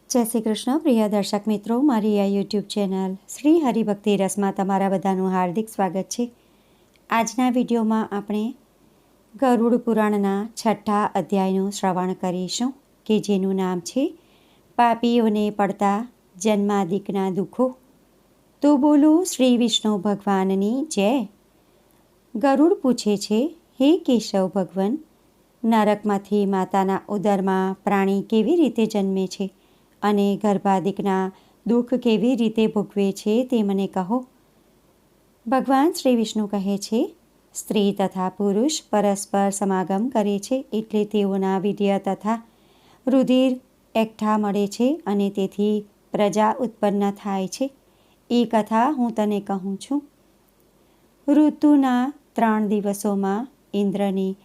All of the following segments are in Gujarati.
જય શ્રી કૃષ્ણ પ્રિય દર્શક મિત્રો, મારી આ યુટ્યુબ ચેનલ શ્રી હરિભક્તિ રસમાં તમારા બધાનું હાર્દિક સ્વાગત છે. આજના વિડીયોમાં આપણે ગરુડ પુરાણના 6થા અધ્યાયનું શ્રવણ કરીશું કે જેનું નામ છે પાપીઓને પડતા જન્માદિકના દુઃખો. તો બોલો શ્રી વિષ્ણુ ભગવાનની જય. ગરુડ પૂછે છે, હે કેશવ ભગવાન, નરકમાંથી માતાના ઉદરમાં પ્રાણી કેવી રીતે જન્મે છે અને ગર્ભાદિકના દુઃખ કેવી રીતે ભોગવે છે તે મને કહો. ભગવાન શ્રી વિષ્ણુ કહે છે, સ્ત્રી તથા પુરુષ પરસ્પર સમાગમ કરે છે એટલે તેઓના વીર્ય તથા રુધિર એકઠા મળે છે અને તેથી પ્રજા ઉત્પન્ન થાય છે. એ કથા હું તને કહું છું. ઋતુના 3 દિવસોમાં ઇન્દ્રની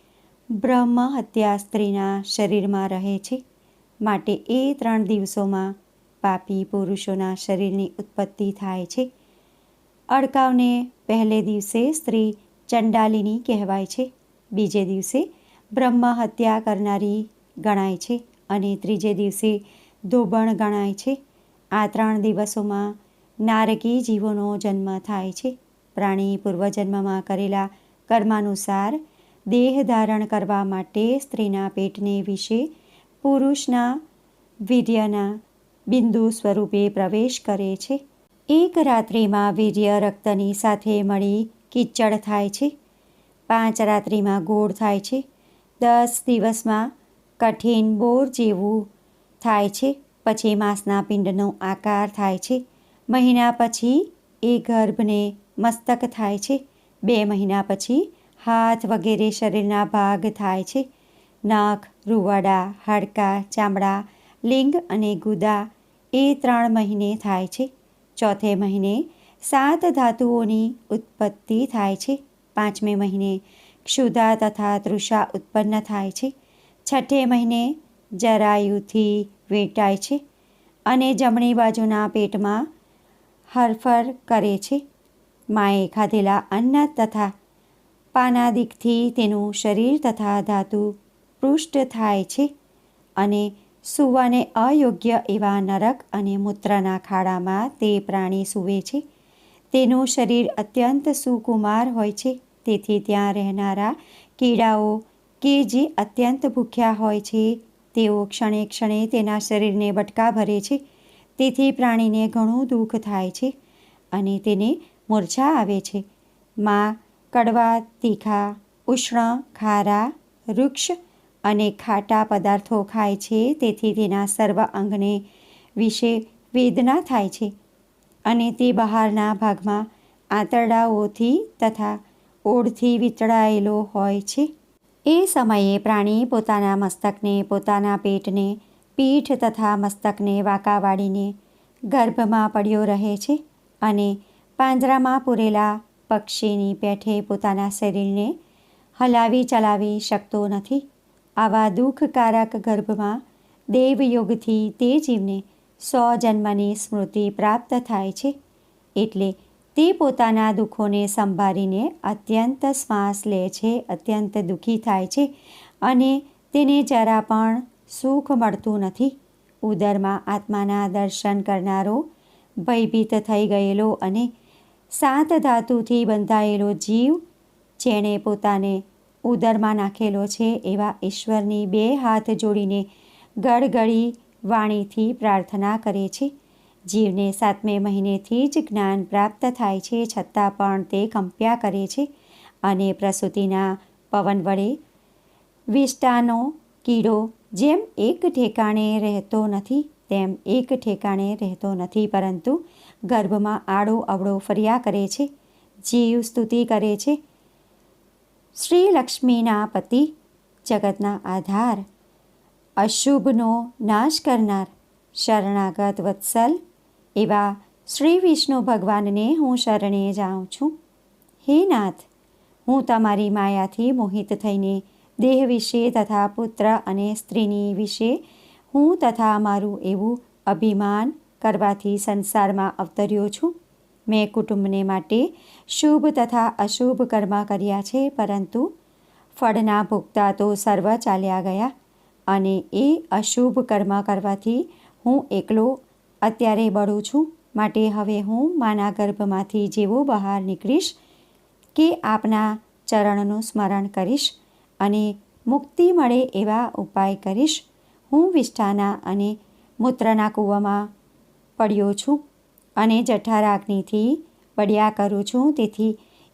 બ્રહ્મ હત્યા સ્ત્રીના શરીરમાં રહે છે. માટે એ 3 દિવસોમાં પાપી પુરુષોના શરીરની ઉત્પત્તિ થાય છે. અડકાવને પહેલે દિવસે સ્ત્રી ચંડાલિની કહેવાય છે, બીજે દિવસે બ્રહ્મ હત્યા કરનારી ગણાય છે અને ત્રીજે દિવસે ધોબણ ગણાય છે. આ 3 દિવસોમાં નારકી જીવોનો જન્મ થાય છે. પ્રાણી પૂર્વજન્મમાં કરેલા કર્માનુસાર દેહ ધારણ કરવા માટે સ્ત્રીના પેટને વિશે પુરુષના વીર્યના બિંદુ સ્વરૂપે પ્રવેશ કરે છે. એક રાત્રિમાં વીર્ય રક્તની સાથે મળી કિચડ થાય છે. 5 રાત્રિમાં ગોળ થાય છે. 10 દિવસમાં કઠિન બોર જેવું થાય છે. પછી માંસના પિંડનો આકાર થાય છે. મહિના પછી એ ગર્ભને મસ્તક થાય છે. 2 મહિના પછી હાથ વગેરે શરીરના ભાગ થાય છે. નખ, રૂવાડા, હાડકાં, ચામડા, લિંગ અને ગુદા એ 3 મહિને થાય છે. ચોથે મહિને 7 ધાતુઓની ઉત્પત્તિ થાય છે. 5મે મહિને ક્ષુધા તથા તૃષા ઉત્પન્ન થાય છે. 6ઠે મહિને જરાયુથી વેટાય છે અને જમણી બાજુના પેટમાં હરફર કરે છે. માએ ખાધેલા અન્ન તથા પાનાદિકથી તેનું શરીર તથા ધાતુ પુષ્ટ થાય છે અને સૂવાને અયોગ્ય એવા નરક અને મૂત્રના ખાડામાં તે પ્રાણી સૂવે છે. તેનું શરીર અત્યંત સુકુમાર હોય છે. તેથી ત્યાં રહેનારા કીડાઓ કે જે અત્યંત ભૂખ્યા હોય છે તેઓ ક્ષણે ક્ષણે તેના શરીરને બટકા ભરે છે. તેથી પ્રાણીને ઘણું દુઃખ થાય છે અને તેને મૂર્છા આવે છે. માં કડવા, તીખા, ઉષ્ણ, ખારા, વૃક્ષ અને ખાટા પદાર્થો ખાય છે. તેથી તેના સર્વ અંગને વિશે વેદના થાય છે અને તે બહારના ભાગમાં આંતરડાઓથી તથા ઓળથી વીંટળાયેલો હોય છે. એ સમયે પ્રાણી પોતાના મસ્તકને, પોતાના પેટને, પીઠ તથા મસ્તકને વાંકા વાળીને ગર્ભમાં પડ્યો રહે છે અને પાંજરામાં પૂરેલા પક્ષીની પેઠે પોતાના શરીરને હલાવી ચલાવી શકતો નથી. આવા દુઃખકારક ગર્ભમાં દેવયોગથી તે જીવને 100 જન્મની સ્મૃતિ પ્રાપ્ત થાય છે. એટલે તે પોતાના દુઃખોને સંભાળીને અત્યંત શ્વાસ લે છે, અત્યંત દુઃખી થાય છે અને તેને જરા પણ સુખ મળતું નથી. ઉદરમાં આત્માના દર્શન કરનારો, ભયભીત થઈ ગયેલો અને 7 ધાતુથી બંધાયેલો જીવ, જેણે પોતાને ઉદરમાં નાખેલો છે એવા ઈશ્વરની 2 હાથ જોડીને ગળગળી વાણીથી પ્રાર્થના કરે છે. જીવને 7મે મહિનેથી જ જ્ઞાન પ્રાપ્ત થાય છે, છતાં પણ તે કંપ્યા કરે છે અને પ્રસૂતિના પવન વડે વિષ્ટાનો કીડો જેમ એક ઠેકાણે રહેતો નથી તેમ એક ઠેકાણે રહેતો નથી, પરંતુ ગર્ભમાં આડો અવળો ફર્યા કરે છે. જીવ સ્તુતિ કરે છે, શ્રી લક્ષ્મીના પતિ, જગતના આધાર, અશુભનો નાશ કરનાર, શરણાગત વત્સલ એવા શ્રી વિષ્ણુ ભગવાનને હું શરણે જાઉં છું. હે નાથ, હું તમારી માયાથી મોહિત થઈને દેહ વિશે તથા પુત્ર અને સ્ત્રીની વિશે હું તથા મારું એવું અભિમાન કરવાથી સંસારમાં અવતર્યો છું. મેં કુટુંબને માટે શુભ તથા અશુભ કર્મ કર્યા છે, પરંતુ ફળના ભોગતા તો સર્વ ચાલ્યા ગયા અને એ અશુભ કર્મ કરવાથી હું એકલો અત્યારે બળું છું, માટે હવે હું માના ગર્ભમાંથી જેવો બહાર નીકળીશ કે આપના ચરણનું સ્મરણ કરીશ અને મુક્તિ મળે એવા ઉપાય કરીશ. હું વિષ્ઠાના અને મૂત્રના કૂવામાં પડ્યો છું અને જઠરાગ્નિથી બળ્યા કરું છું. તેથી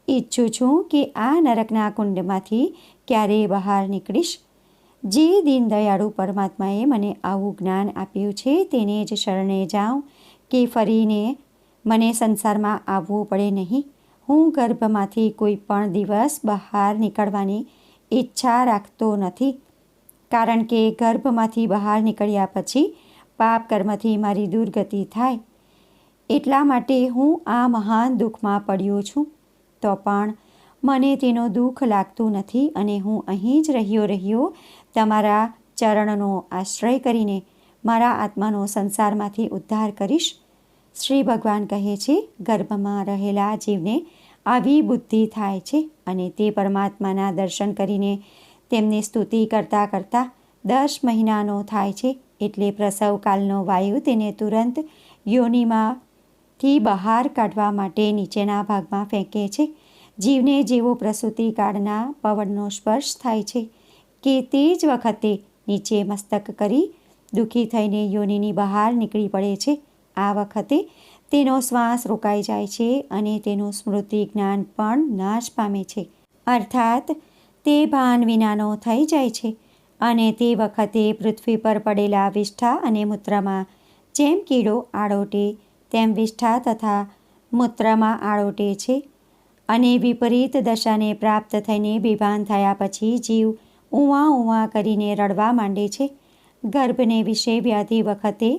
ઈચ્છું છું કે આ નરકના કુંડમાંથી ક્યારે બહાર નીકળીશ. જે દીનદયાળુ પરમાત્માએ મને આવું જ્ઞાન આપ્યું છે તેને જ શરણે જાઉં કે ફરીને મને સંસારમાં આવવું પડે નહીં. હું ગર્ભમાંથી કોઈ પણ દિવસ બહાર નીકળવાની ઈચ્છા રાખતો નથી, કારણ કે ગર્ભમાંથી બહાર નીકળ્યા પછી પાપ કર્મથી મારી દુર્ગતિ થાય. એટલા માટે હું આ મહાન દુઃખમાં પડ્યો છું. તો પણ મને તેનું દુઃખ લાગતું નથી અને હું અહીં જ રહ્યો તમારા ચરણનો આશ્રય કરીને મારા આત્માનો સંસારમાંથી ઉદ્ધાર કરીશ. શ્રી ભગવાન કહે છે, ગર્ભમાં રહેલા જીવને આવી બુદ્ધિ થાય છે અને તે પરમાત્માના દર્શન કરીને તેમની સ્તુતિ કરતાં કરતાં 10 મહિનાનો થાય છે. એટલે પ્રસવકાલનો વાયુ તેને તુરંત યોનિમાંથી બહાર કાઢવા માટે નીચેના ભાગમાં ફેંકે છે. જીવને જેવો પ્રસૂતિકાળના પવનનો સ્પર્શ થાય છે કે તે જ વખતે નીચે મસ્તક કરી દુઃખી થઈને યોનિની બહાર નીકળી પડે છે. આ વખતે તેનો શ્વાસ રોકાઈ જાય છે અને તેનું સ્મૃતિ જ્ઞાન પણ નાશ પામે છે, અર્થાત તે ભાન વિનાનો થઈ જાય છે. અને તે વખતે પૃથ્વી પર પડેલા વિષ્ઠા અને મૂત્રમાં જેમ કીડો આળોટે તેમ વિષ્ઠા તથા મૂત્રમાં આળોટે છે. અને વિપરીત દશાને પ્રાપ્ત થઈને બેભાન થયા પછી જીવ ઊંવા ઊંવા કરીને રડવા માંડે છે. ગર્ભને વિશે વ્યાધિ વખતે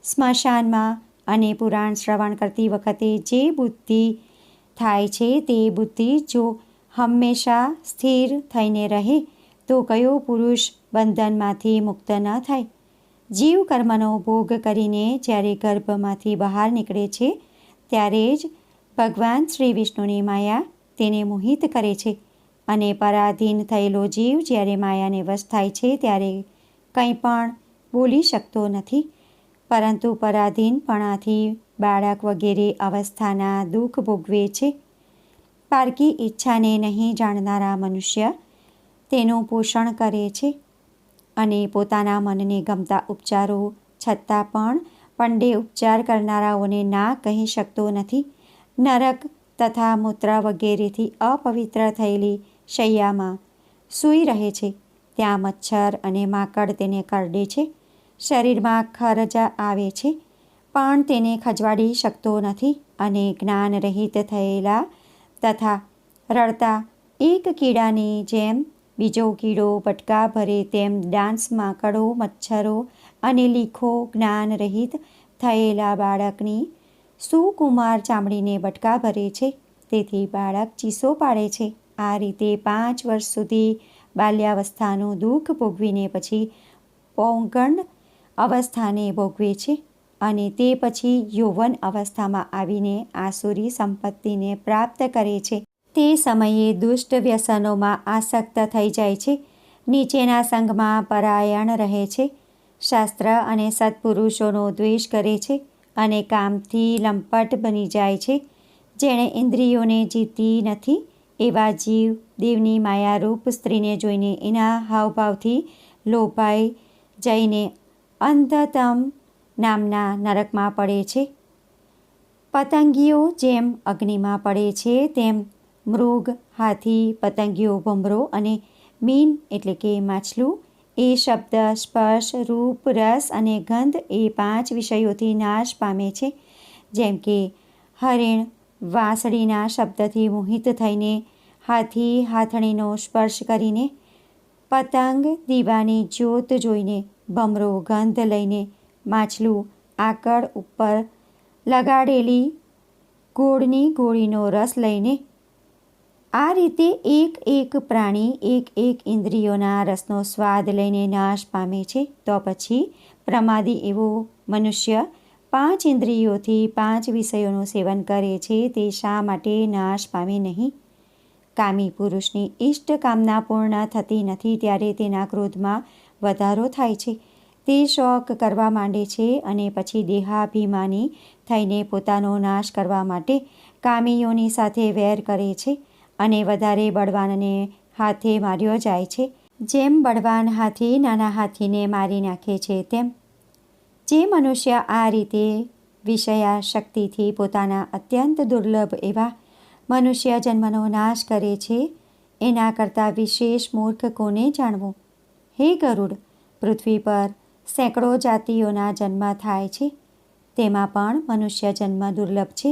સ્મશાનમાં અને પુરાણ શ્રવણ કરતી વખતે જે બુદ્ધિ થાય છે તે બુદ્ધિ જો હંમેશા સ્થિર થઈને રહે તો કયો પુરુષ બંધનમાંથી મુક્ત ન થાય. જીવ કર્મનો ભોગ કરીને જ્યારે ગર્ભમાંથી બહાર નીકળે છે ત્યારે જ ભગવાન શ્રી વિષ્ણુની માયા તેને મોહિત કરે છે અને પરાધીન થયેલો જીવ જ્યારે માયાને વશ થાય છે ત્યારે કંઈ પણ બોલી શકતો નથી, પરંતુ પરાધીનપણાથી બાળક વગેરે અવસ્થાના દુઃખ ભોગવે છે. પારકી ઈચ્છાને નહીં જાણનારા મનુષ્ય તેનું પોષણ કરે છે અને પોતાના મનને ગમતા ઉપચારો છતાં પણ પંડે ઉપચાર કરનારાઓને ના કહી શકતો નથી. નરક તથા મૂત્ર વગેરેથી અપવિત્ર થયેલી શૈયામાં સૂઈ રહે છે. ત્યાં મચ્છર અને માકડ તેને કરડે છે. શરીરમાં ખરજ આવે છે પણ તેને ખજવાડી શકતો નથી અને જ્ઞાન રહિત થયેલા તથા રડતા એક કીડાની જેમ બીજો કીડો બટકા ભરે તેમ ડાન્સ માકડો, મચ્છરો અને લીખો જ્ઞાન રહિત થયેલા બાળકની સુકુમાર ચામડીને બટકા ભરે છે. તેથી બાળક ચીસો પાડે છે. આ રીતે 5 વર્ષ સુધી બાલ્યાવસ્થાનું દુઃખ ભોગવીને પછી પૌગંડ અવસ્થાને ભોગવે છે અને તે પછી યૌવન અવસ્થામાં આવીને આસુરી સંપત્તિને પ્રાપ્ત કરે છે. તે સમયે દુષ્ટ વ્યસનોમાં આસક્ત થઈ જાય છે. નીચેના સંઘમાં પરાયણ રહે છે. શાસ્ત્ર અને સત્પુરુષોનો દ્વેષ કરે છે અને કામથી લંપટ બની જાય છે. જેણે ઇન્દ્રિયોને જીતી નથી એવા જીવ દેવની માયારૂપ સ્ત્રીને જોઈને એના હાવભાવથી લોભાઈ જઈને અંધતમ નામના નરકમાં પડે છે. પતંગીઓ જેમ અગ્નિમાં પડે છે તેમ મૃગ, હાથી, પતંગિયો, ભમરો અને મીન એટલે કે માછલું એ શબ્દ, સ્પર્શ, રૂપ, રસ અને ગંધ એ 5 વિષયોથી નાશ પામે છે. જેમ કે હરિણ વાંસળીના શબ્દથી મોહિત થઈને, હાથી હાથણીનો સ્પર્શ કરીને, પતંગ દીવાની જ્યોત જોઈને, ભમરો ગંધ લઈને, માછલું આકડ ઉપર લગાડેલી ગોળની ગોળીનો રસ લઈને. આ રીતે એક એક પ્રાણી એક એક ઇન્દ્રિયોના રસનો સ્વાદ લઈને નાશ પામે છે. તો પછી પ્રમાદી એવો મનુષ્ય 5 ઇન્દ્રિયોથી 5 વિષયોનું સેવન કરે છે તે શા માટે નાશ પામે નહીં? કામી પુરુષની ઇષ્ટ કામના પૂર્ણ થતી નથી ત્યારે તેના ક્રોધમાં વધારો થાય છે. તે શોક કરવા માંડે છે અને પછી દેહાભિમાની થઈને પોતાનો નાશ કરવા માટે કામીઓની સાથે વેર કરે છે અને વધારે બળવાનને હાથે માર્યો જાય છે. જેમ બળવાન હાથી નાના હાથીને મારી નાખે છે તેમ જે મનુષ્ય આ રીતે વિષયાશક્તિથી પોતાના અત્યંત દુર્લભ એવા મનુષ્ય જન્મનો નાશ કરે છે એના કરતાં વિશેષ મૂર્ખ કોને જાણવું? હે ગરુડ, પૃથ્વી પર સેંકડો જાતિઓના જન્મ થાય છે. તેમાં પણ મનુષ્ય જન્મ દુર્લભ છે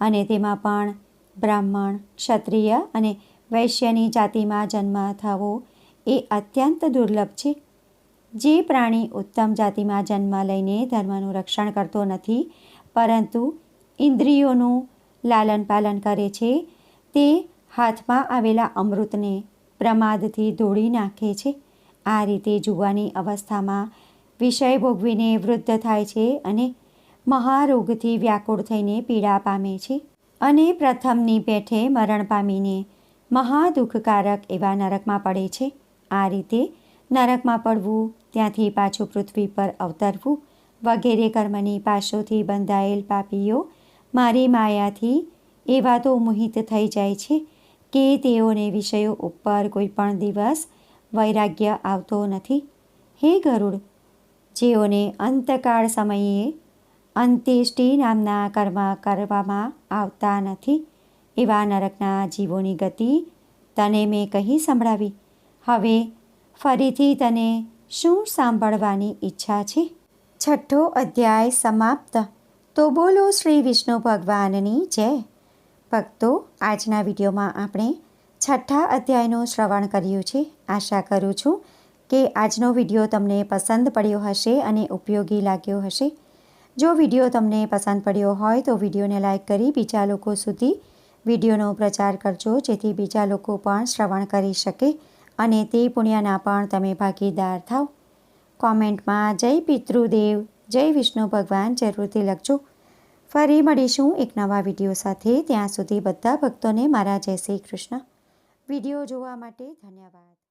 અને તેમાં પણ બ્રાહ્મણ, ક્ષત્રિય અને વૈશ્યની જાતિમાં જન્મ થવો એ અત્યંત દુર્લભ છે. જે પ્રાણી ઉત્તમ જાતિમાં જન્મ લઈને ધર્મનું રક્ષણ કરતો નથી પરંતુ ઇન્દ્રિયોનું લાલન પાલન કરે છે તે હાથમાં આવેલા અમૃતને પ્રમાદથી ધોળી નાખે છે. આ રીતે જુવાની અવસ્થામાં વિષય ભોગવીને વૃદ્ધ થાય છે અને મહારોગથી વ્યાકુળ થઈને પીડા પામે છે અને પ્રથમની પેઠે મરણ પામીને મહાદુઃખકારક એવા નરકમાં પડે છે. આ રીતે નરકમાં પડવું, ત્યાંથી પાછું પૃથ્વી પર અવતરવું વગેરે કર્મની પાશોથી બંધાયેલ પાપીઓ મારી માયાથી એવા તો મોહિત થઈ જાય છે કે તેઓને વિષયો ઉપર કોઈ પણ દિવસ વૈરાગ્ય આવતો નથી. હે ગરુડ, જેઓને અંતકાળ સમયે અંત્યેષ્ટિ નામના કર્મ કરવામાં આવતા નથી એવા નરકના જીવોની ગતિ તને મેં કહી સંભળાવી. હવે ફરીથી તને શું સાંભળવાની ઈચ્છા છે? 6ઠ્ઠો અધ્યાય સમાપ્ત. તો બોલો શ્રી વિષ્ણુ ભગવાનની જય. ભક્તો, આજના વિડીયોમાં આપણે 6ઠ્ઠા અધ્યાયનું શ્રવણ કર્યું છે. આશા કરું છું કે આજનો વિડીયો તમને પસંદ પડ્યો હશે અને ઉપયોગી લાગ્યો હશે. જો વિડીયો તમને પસંદ પડ્યો હોય તો વિડીયોને લાઈક કરી બીજા લોકો સુધી વિડીયોનો પ્રચાર કરજો, જેથી બીજા લોકો પણ શ્રવણ કરી શકે અને તે પુણ્યના પણ તમે ભાગીદાર થાવ. કોમેન્ટમાં જય પિતૃદેવ, જય વિષ્ણુ ભગવાન જરૂરથી લખજો. ફરી મળીશું એક નવા વિડીયો સાથે. ત્યાં સુધી બધા ભક્તોને મારા જય શ્રી કૃષ્ણ. વિડીયો જોવા માટે ધન્યવાદ.